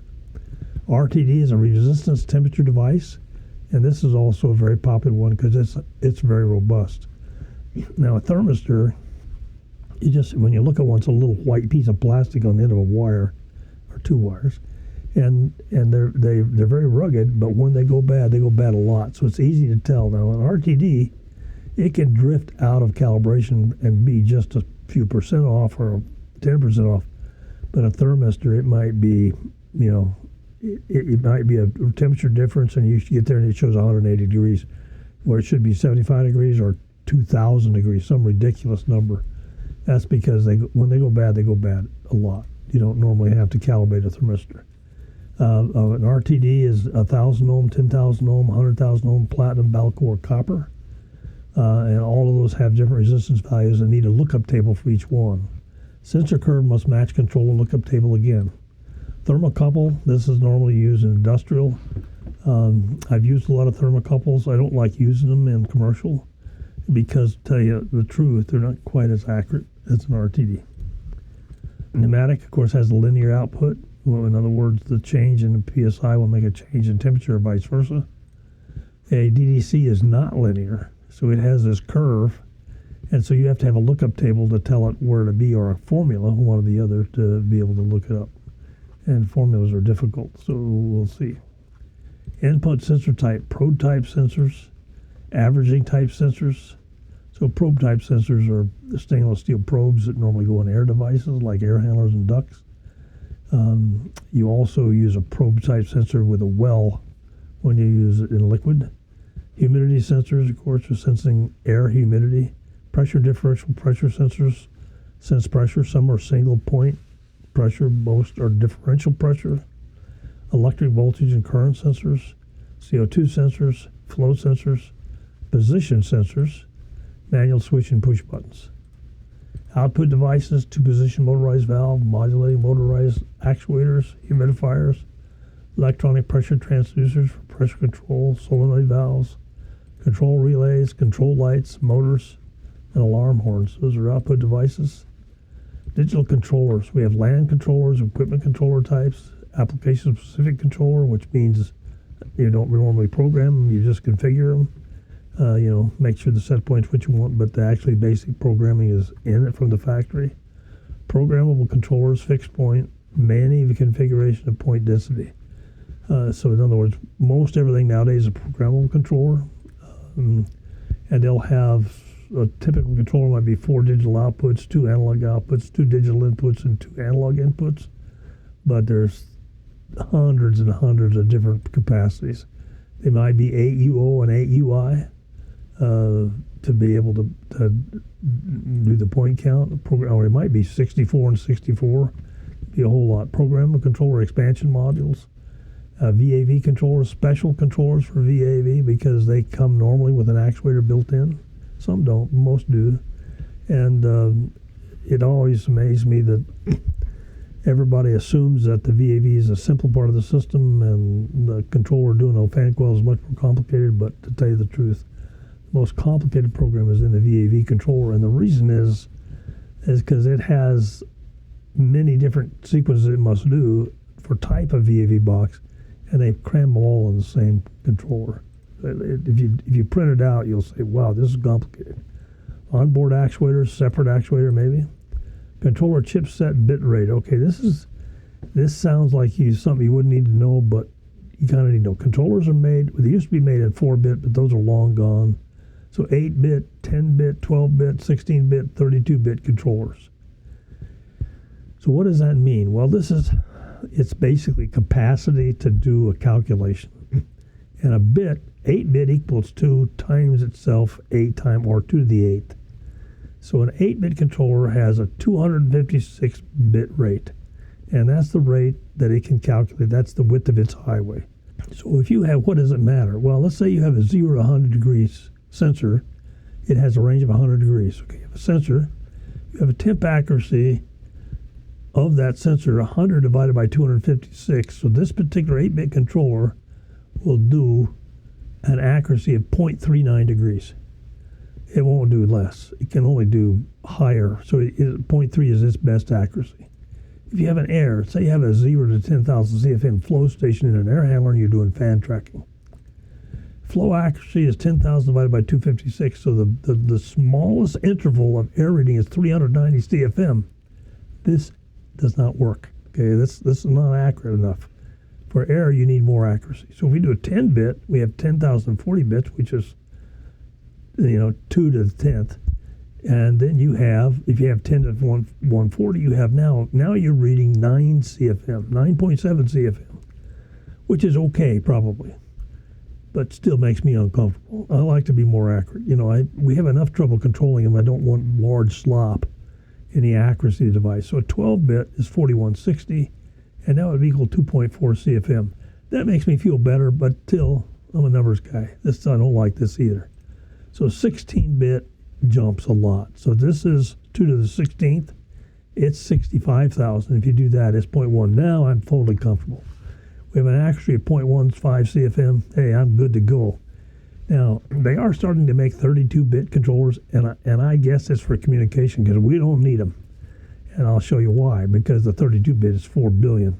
RTD is a resistance temperature device, and this is also a very popular one because it's very robust. Now a thermistor, when you look at one, it's a little white piece of plastic on the end of a wire, or two wires, and they're very rugged. But when they go bad a lot. So it's easy to tell. Now an RTD, it can drift out of calibration and be just a few percent off or 10% off. But a thermistor, it might be, it might be a temperature difference, and you get there and it shows 180 degrees, where it should be 75 degrees or 2,000 degrees, some ridiculous number. That's because when they go bad a lot. You don't normally have to calibrate a thermistor. An RTD is 1,000 ohm, 10,000 ohm, 100,000 ohm, platinum, Balcor, copper. And all of those have different resistance values and need a lookup table for each one. Sensor curve must match controller lookup table again. Thermocouple, this is normally used in industrial. I've used a lot of thermocouples. I don't like using them in commercial because, to tell you the truth, they're not quite as accurate as an RTD. Pneumatic, of course, has a linear output. Well, in other words, the change in the PSI will make a change in temperature or vice versa. A DDC is not linear, so it has this curve. And so you have to have a lookup table to tell it where to be, or a formula, one or the other, to be able to look it up. And formulas are difficult, so we'll see. Input sensor type, probe type sensors, averaging type sensors. So probe type sensors are the stainless steel probes that normally go in air devices like air handlers and ducts. You also use a probe type sensor with a well when you use it in liquid. Humidity sensors, of course, are sensing air humidity. Pressure differential pressure sensors sense pressure. Some are single point pressure, most are differential pressure. Electric voltage and current sensors, CO2 sensors, flow sensors, position sensors, manual switch and push buttons. Output devices, two-position motorized valve, modulating motorized actuators, humidifiers, electronic pressure transducers for pressure control, solenoid valves, control relays, control lights, motors, and alarm horns. Those are output devices. Digital controllers. We have LAN controllers, equipment controller types, application-specific controller, which means you don't normally program them, you just configure them. Make sure the set point's what you want, but the actually basic programming is in it from the factory. Programmable controllers, fixed point, manual configuration of point density. So in other words, most everything nowadays is a programmable controller, and they'll have a typical controller might be 4 digital outputs, 2 analog outputs, 2 digital inputs, and 2 analog inputs. But there's hundreds and hundreds of different capacities. They might be 8 UO and 8 UI to be able to do the point count. Or it might be 64 and 64. Be a whole lot. Programmable controller expansion modules. VAV controllers, special controllers for VAV because they come normally with an actuator built in. Some don't, most do. And it always amazed me that everybody assumes that the VAV is a simple part of the system and the controller doing a fan coil is much more complicated, but to tell you the truth, the most complicated program is in the VAV controller, and the reason is because it has many different sequences it must do for type of VAV box, and they cram them all in the same controller. If you print it out, you'll say, wow, this is complicated. Onboard actuators, separate actuator maybe. Controller chipset bit rate. Okay, this sounds like something you wouldn't need to know, but you kind of need to know. Controllers are made, they used to be made at 4-bit, but those are long gone. So 8-bit, 10-bit, 12-bit, 16-bit, 32-bit controllers. So what does that mean? Well, it's basically capacity to do a calculation. And a bit, 8-bit equals 2 times itself 8 times, or 2 to the 8th. So an 8-bit controller has a 256-bit rate. And that's the rate that it can calculate. That's the width of its highway. So if you have, what does it matter? Well, let's say you have a 0 to 100 degrees sensor. It has a range of 100 degrees. Okay, you have a sensor. You have a temp accuracy of that sensor, 100 divided by 256. So this particular 8-bit controller will do an accuracy of 0.39 degrees. It won't do less. It can only do higher. So 0.3 is its best accuracy. If you have an air, say you have a 0 to 10,000 CFM flow station in an air handler and you're doing fan tracking. Flow accuracy is 10,000 divided by 256. So the smallest interval of air reading is 390 CFM. This does not work. Okay, this is not accurate enough. For air, you need more accuracy. So if we do a 10-bit, we have 10,040 bits, which is 2 to the 10th. And then you have, if you have 10 to 140, you have now you're reading 9 CFM, 9.7 CFM, which is okay probably, but still makes me uncomfortable. I like to be more accurate. We have enough trouble controlling them. I don't want large slop in the accuracy of the device. So a 12-bit is 4160, and that would equal 2.4 CFM. That makes me feel better, but still, I'm a numbers guy. I don't like this either. So 16-bit jumps a lot. So this is 2 to the 16th. It's 65,000. If you do that, it's 0.1. Now I'm totally comfortable. We have an accuracy of 0.15 CFM. Hey, I'm good to go. Now, they are starting to make 32-bit controllers, and I guess it's for communication because we don't need them. And I'll show you why, because the 32-bit is 4 billion.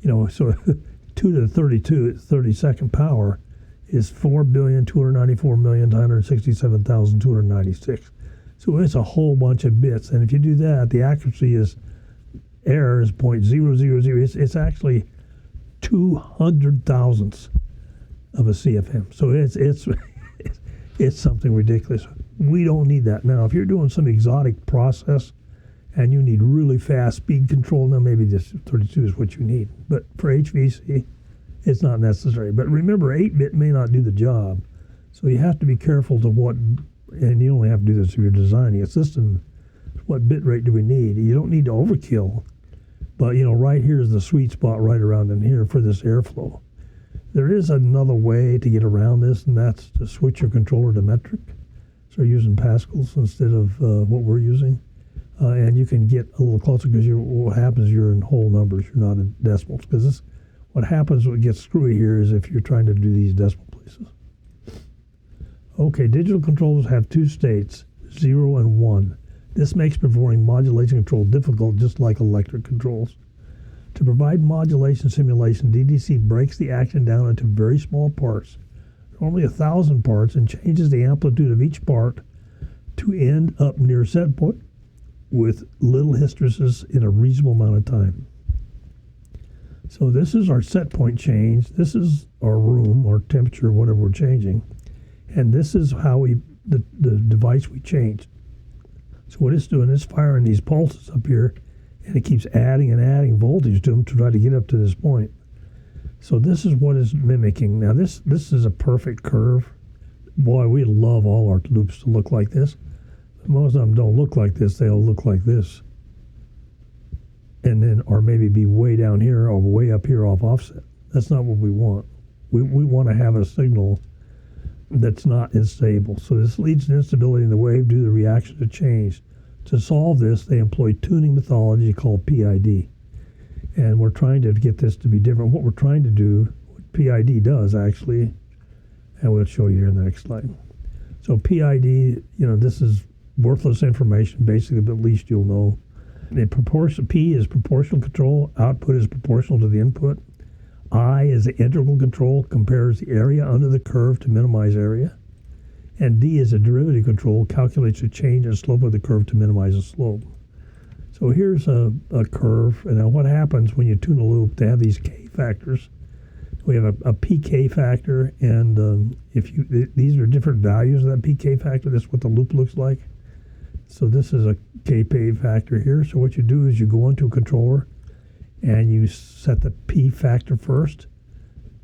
So 2 to the 32nd power is 4,294,967,296. So it's a whole bunch of bits. And if you do that, the accuracy error is 0.000. It's actually 200 thousandths of a CFM. So it's something ridiculous. We don't need that. Now, if you're doing some exotic process and you need really fast speed control, now maybe this 32 is what you need. But for HVAC, it's not necessary. But remember, 8-bit may not do the job. So you have to be careful to and you only have to do this if you're designing a system, what bit rate do we need? You don't need to overkill. But, right here is the sweet spot right around in here for this airflow. There is another way to get around this, and that's to switch your controller to metric. So you're using pascals instead of what we're using. And you can get a little closer because what happens is you're in whole numbers. You're not in decimals. Because what happens, what gets screwy here is if you're trying to do these decimal places. Okay, digital controllers have 2 states, 0 and 1. This makes performing modulation control difficult, just like electric controls. To provide modulation simulation, DDC breaks the action down into very small parts, normally 1,000 parts, and changes the amplitude of each part to end up near set point with little hysteresis in a reasonable amount of time. So this is our set point change. This is our room or temperature, whatever we're changing. And this is how the device we changed. So what it's doing is firing these pulses up here, and it keeps adding and adding voltage to them to try to get up to this point. So this is what it's mimicking. Now this is a perfect curve. Boy, we love all our loops to look like this. Most of them don't look like this. They'll look like this. And then, or maybe be way down here or way up here off offset. That's not what we want. We want to have a signal that's not unstable. So this leads to instability in the wave due to the reaction to change. To solve this, they employ tuning methodology called PID. And we're trying to get this to be different. What we're trying to do, what PID does actually, and we'll show you here in the next slide. So PID, this is worthless information basically, but at least you'll know. P is proportional control. Output is proportional to the input. I is the integral control, compares the area under the curve to minimize area. And D is a derivative control, calculates the change in slope of the curve to minimize the slope. So here's a curve. And now what happens when you tune a loop? They have these K factors. We have a PK factor, and these are different values of that PK factor. This is what the loop looks like. So this is a Kp factor here. So what you do is you go into a controller and you set the P factor first.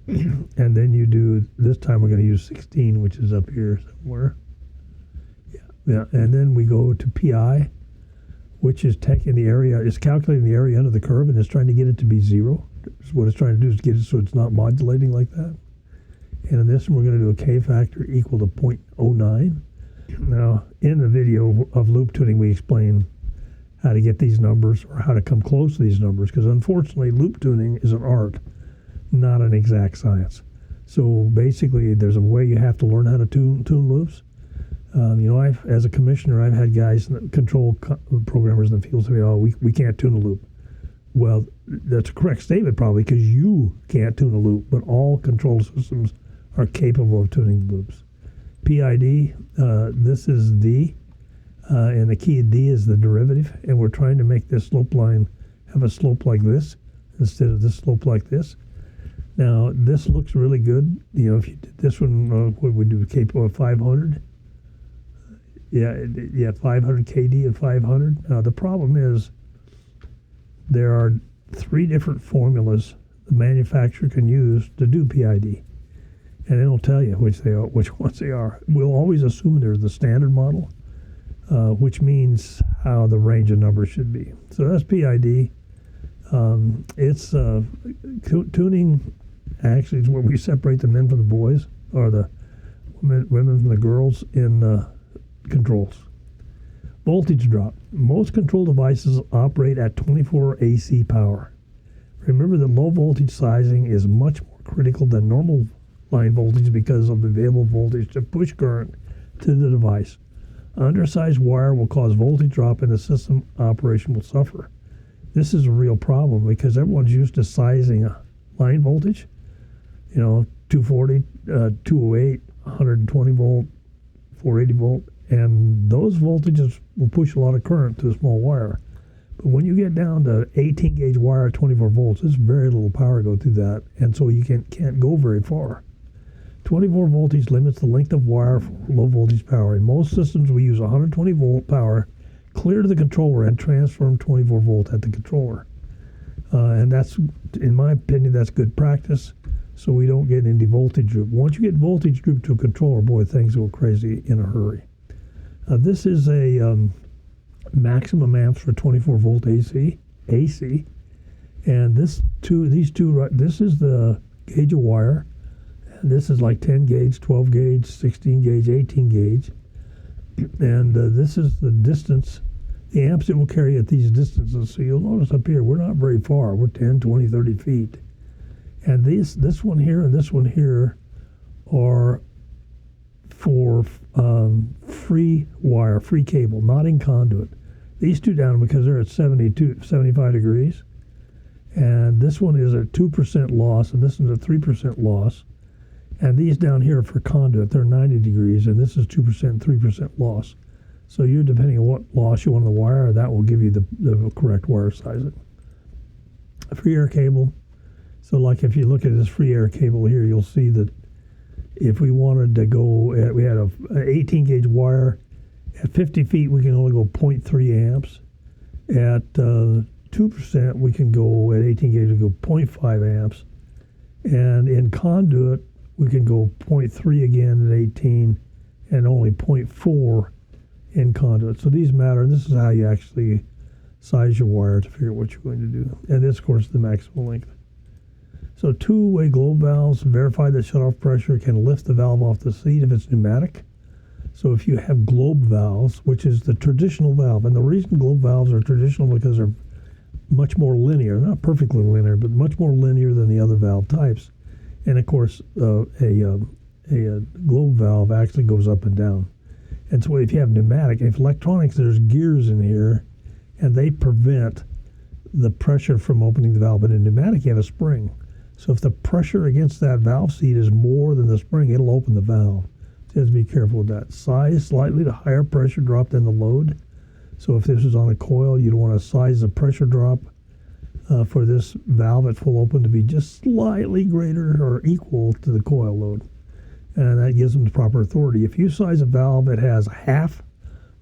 And then you do, this time we're going to use 16, which is up here somewhere. Yeah. And then we go to PI, which is taking the area, is calculating the area under the curve and is trying to get it to be 0. So what it's trying to do is get it so it's not modulating like that. And in this one, we're going to do a K factor equal to 0.09. Now, in the video of loop tuning, we explain how to get these numbers or how to come close to these numbers, because unfortunately, loop tuning is an art, not an exact science. So basically, there's a way you have to learn how to tune loops. As a commissioner, I've had guys, control programmers in the field say, "Oh, we can't tune a loop." Well, that's a correct statement probably, because you can't tune a loop, but all control systems are capable of tuning loops. PID, this is D, and the key D is the derivative, and we're trying to make this slope line have a slope like this instead of this slope like this. Now, this looks really good. If you did this one, what would we do? K 500? Yeah, 500 KD and 500. Now, the problem is there are 3 different formulas the manufacturer can use to do PID. And it'll tell you which ones they are. We'll always assume they're the standard model, which means how the range of numbers should be. So that's PID. It's tuning. Actually, is where we separate the men from the boys, or the women from the girls in controls. Voltage drop. Most control devices operate at 24 AC power. Remember that low voltage sizing is much more critical than normal line voltage because of the available voltage to push current to the device. Undersized wire will cause voltage drop and the system operation will suffer. This is a real problem because everyone's used to sizing a line voltage, 240, 208, 120 volt, 480 volt, and those voltages will push a lot of current to a small wire. But when you get down to 18 gauge wire at 24 volts, there's very little power go through that, and so you can't go very far. 24 voltage limits the length of wire for low voltage power. In most systems, we use 120 volt power clear to the controller and transform 24 volt at the controller. And that's, in my opinion, that's good practice, so we don't get into voltage droop. Once you get voltage droop to a controller, boy, things go crazy in a hurry. This is a maximum amps for 24 volt AC, and these two, this is the gauge of wire. This is like 10 gauge, 12 gauge, 16 gauge, 18 gauge. And this is the distance, the amps it will carry at these distances. So you'll notice up here, we're not very far. We're 10, 20, 30 feet. And this one here and this one here are for free wire, free cable, not in conduit. These two down because they're at 75 degrees. And this one is at 2% loss, and this is a 3% loss. And these down here for conduit, they're 90 degrees, and this is 2%, 3% loss. So you're depending on what loss you want on the wire, that will give you the correct wire sizing. A free air cable So like if you look at this free air cable here, you'll see that if we wanted to go, we had an 18 gauge wire. At 50 feet, we can only go 0.3 amps. At 2%, we can go, at 18 gauge, we go 0.5 amps. And in conduit, we can go 0.3 again at 18 and only 0.4 in conduit. So these matter, and this is how you actually size your wire to figure out what you're going to do. And this, of course, is the maximum length. So two-way globe valves verify that shutoff pressure can lift the valve off the seat if it's pneumatic. So if you have globe valves, which is the traditional valve, and the reason globe valves are traditional because they're much more linear, not perfectly linear, but much more linear than the other valve types. And of course, a globe valve actually goes up and down. And so if you have pneumatic, if electronics, there's gears in here, and they prevent the pressure from opening the valve. But in pneumatic, you have a spring. So if the pressure against that valve seat is more than the spring, it'll open the valve. So you have to be careful with that. Size slightly to higher pressure drop than the load. So if this is on a coil, you'd want to size the pressure drop for this valve at full open to be just slightly greater or equal to the coil load. And that gives them the proper authority. If you size a valve that has half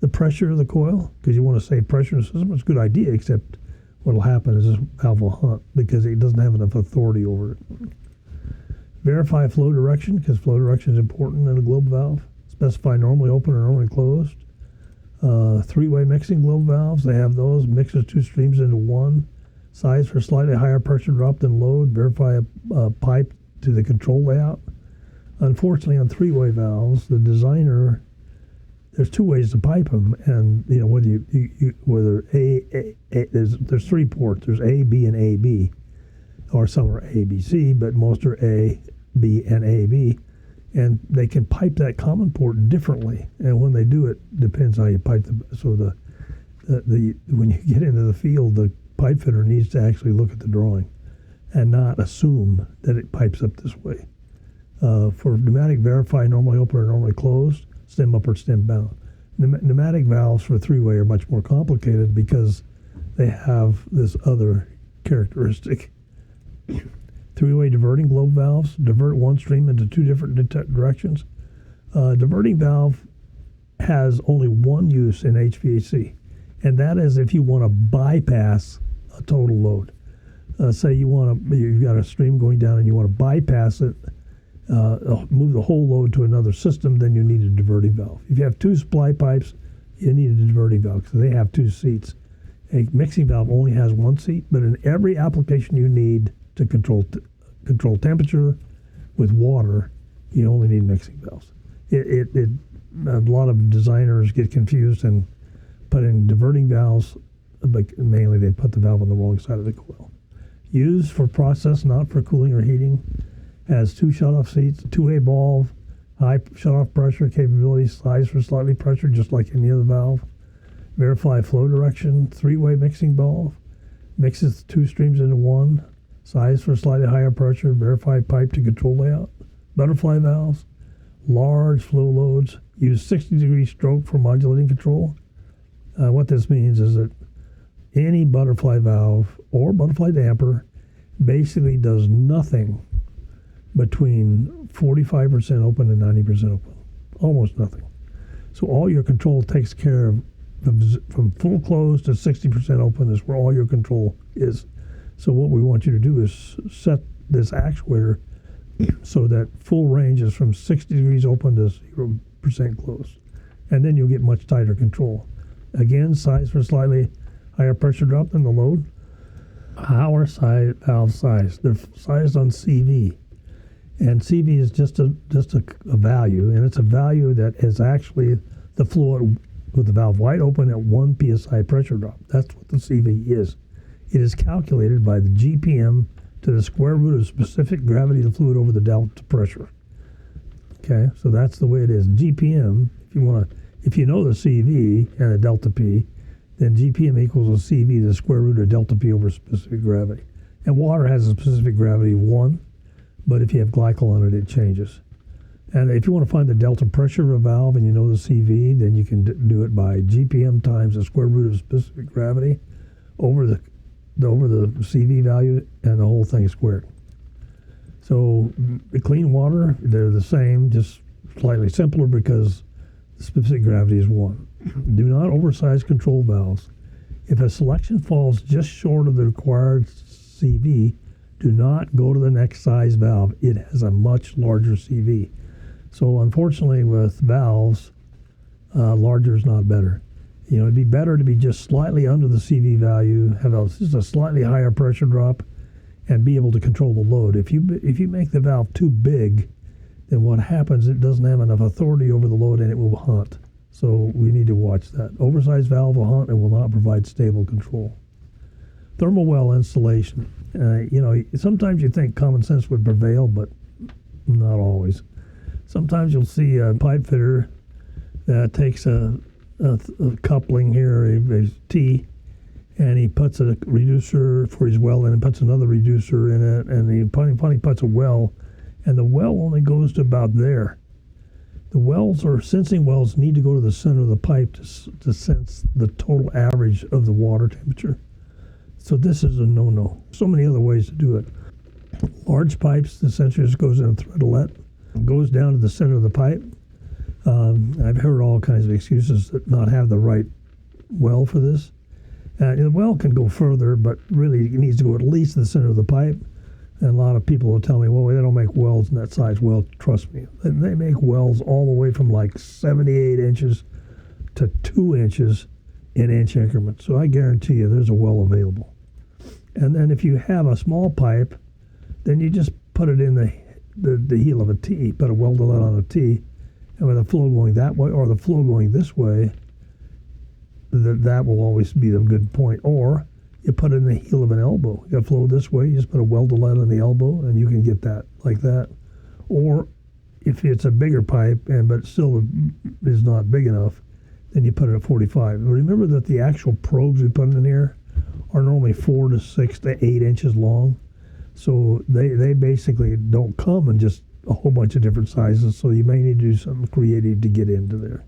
the pressure of the coil, because you want to save pressure in the system, it's a good idea, except what will happen is this valve will hunt because it doesn't have enough authority over it. Verify flow direction, because flow direction is important in a globe valve. Specify normally open or normally closed. Three-way mixing globe valves, they have those. Mixes two streams into one. Size for slightly higher pressure drop than load. Verify a pipe to the control layout. Unfortunately, on three-way valves, the designer, there's two ways to pipe them, and whether whether there's three ports. There's A, B, and AB, or some are A, B, C, but most are A, B, and AB, and they can pipe that common port differently. And when they do it, depends how you pipe them. So the when you get into the field, the pipe fitter needs to actually look at the drawing and not assume that it pipes up this way. For pneumatic, verify normally open or normally closed, stem up or stem down. Pneumatic valves for three-way are much more complicated because they have this other characteristic. Three-way diverting globe valves divert one stream into two different directions. Diverting valve has only one use in HVAC, and that is if you want to bypass a total load. Say you've got a stream going down and you want to bypass it, move the whole load to another system, then you need a diverting valve. If you have two supply pipes, you need a diverting valve because they have two seats. A mixing valve only has one seat, but in every application you need to control temperature with water, you only need mixing valves. A lot of designers get confused and put in diverting valves, but mainly they put the valve on the wrong side of the coil. Used for process, not for cooling or heating. Has two shutoff seats, two-way valve, high shutoff pressure capability, size for slightly pressure, just like any other valve. Verify flow direction, three-way mixing valve, mixes two streams into one, size for slightly higher pressure, verify pipe to control layout. Butterfly valves, large flow loads, use 60-degree stroke for modulating control. What this means is that any butterfly valve or butterfly damper basically does nothing between 45% open and 90% open. Almost nothing. So all your control takes care of from full close to 60% open is where all your control is. So what we want you to do is set this actuator so that full range is from 60 degrees open to 0% close. And then you'll get much tighter control. Again, size for slightly higher pressure drop than the load. Our valve size. They're sized on CV. And CV is just a value, and it's a value that is actually the flow with the valve wide open at 1 psi pressure drop. That's what the CV is. It is calculated by the GPM to the square root of specific gravity of the fluid over the delta pressure. Okay, so that's the way it is. GPM, if you know the CV and the delta P, then GPM equals a CV to the square root of delta P over specific gravity. And water has a specific gravity of 1. But if you have glycol on it, it changes. And if you want to find the delta pressure of a valve and you know the CV, then you can do it by GPM times the square root of specific gravity over the CV value, and the whole thing is squared. So the clean water, they're the same, just slightly simpler because the specific gravity is 1. Do not oversize control valves. If a selection falls just short of the required CV, do not go to the next size valve. It has a much larger CV. So unfortunately with valves, larger is not better. You know, it'd be better to be just slightly under the CV value, have just a slightly higher pressure drop, and be able to control the load. If you make the valve too big, then what happens, it doesn't have enough authority over the load and it will hunt. So we need to watch that. Oversized valve will hunt and will not provide stable control. Thermal well installation. You know, sometimes you think common sense would prevail, but not always. Sometimes you'll see a pipe fitter that takes a coupling here, a T, and he puts a reducer for his well, and he puts another reducer in it, and he finally puts a well, and the well only goes to about there. The wells, or sensing wells, need to go to the center of the pipe to sense the total average of the water temperature. So this is a no-no. So many other ways to do it. Large pipes, the sensor just goes in a threadlet, goes down to the center of the pipe. I've heard all kinds of excuses that not have the right well for this. The well can go further, but really it needs to go at least to the center of the pipe. And a lot of people will tell me, well, they don't make wells in that size. Well, trust me, they make wells all the way from like 78 inches to 2 inches in inch increments. So I guarantee you there's a well available. And then if you have a small pipe, then you just put it in the heel of a T, put a weld elet on a T, and with the flow going that way or the flow going this way, that will always be the good point. Or you put it in the heel of an elbow. You got flow this way, you just put a weld elet on the elbow, and you can get that like that. Or if it's a bigger pipe, but still is not big enough, then you put it at 45. Remember that the actual probes we put in here are normally 4 to 6 to 8 inches long. So they basically don't come in just a whole bunch of different sizes, so you may need to do something creative to get into there.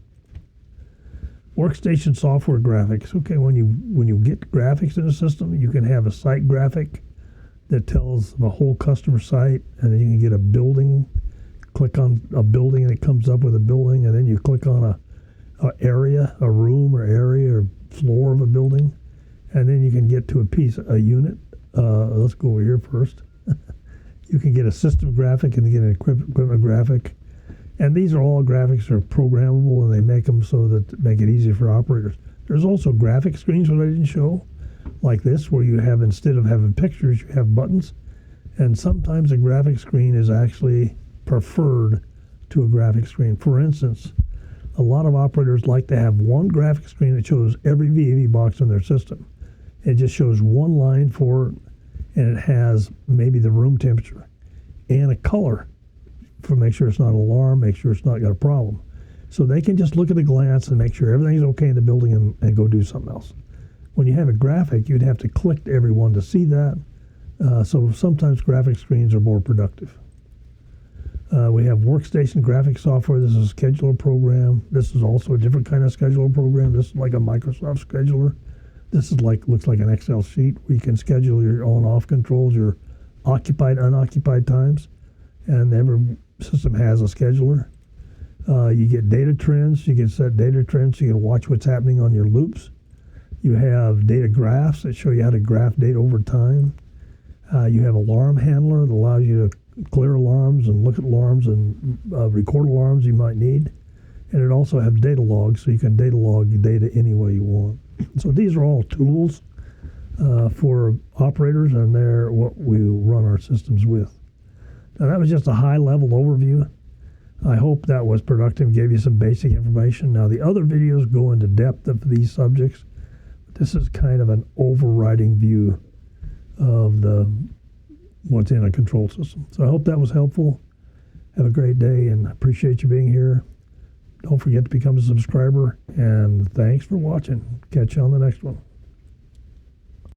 Workstation software graphics. Okay, when you get graphics in a system, you can have a site graphic that tells the whole customer site, and then you can get a building. Click on a building, and it comes up with a building, and then you click on a area, a room or area or floor of a building, and then you can get to a unit. Let's go over here first. You can get a system graphic and get an equipment graphic. And these are all graphics that are programmable, and they make them so that make it easier for operators. There's also graphic screens that I didn't show, like this, where you have, instead of having pictures, you have buttons. And sometimes a graphic screen is actually preferred to a graphic screen. For instance, a lot of operators like to have one graphic screen that shows every VAV box in their system. It just shows one line for it, and it has maybe the room temperature and a color for make sure it's not an alarm, make sure it's not got a problem. So they can just look at a glance and make sure everything's okay in the building and go do something else. When you have a graphic, you'd have to click to everyone to see that. So sometimes graphic screens are more productive. We have workstation graphic software. This is a scheduler program. This is also a different kind of scheduler program. This is like a Microsoft scheduler. This is looks like an Excel sheet where you can schedule your on-off controls, your occupied, unoccupied times, and every system has a scheduler. You get data trends. You can set data trends so you can watch what's happening on your loops. You have data graphs that show you how to graph data over time. You have alarm handler that allows you to clear alarms and look at alarms and record alarms you might need. And it also has data logs, so you can data log your data any way you want. So these are all tools for operators, and they're what we run our systems with. Now that was just a high-level overview. I hope that was productive, gave you some basic information. Now the other videos go into depth of these subjects. This is kind of an overriding view of what's in a control system. So I hope that was helpful. Have a great day, and I appreciate you being here. Don't forget to become a subscriber, and thanks for watching. Catch you on the next one.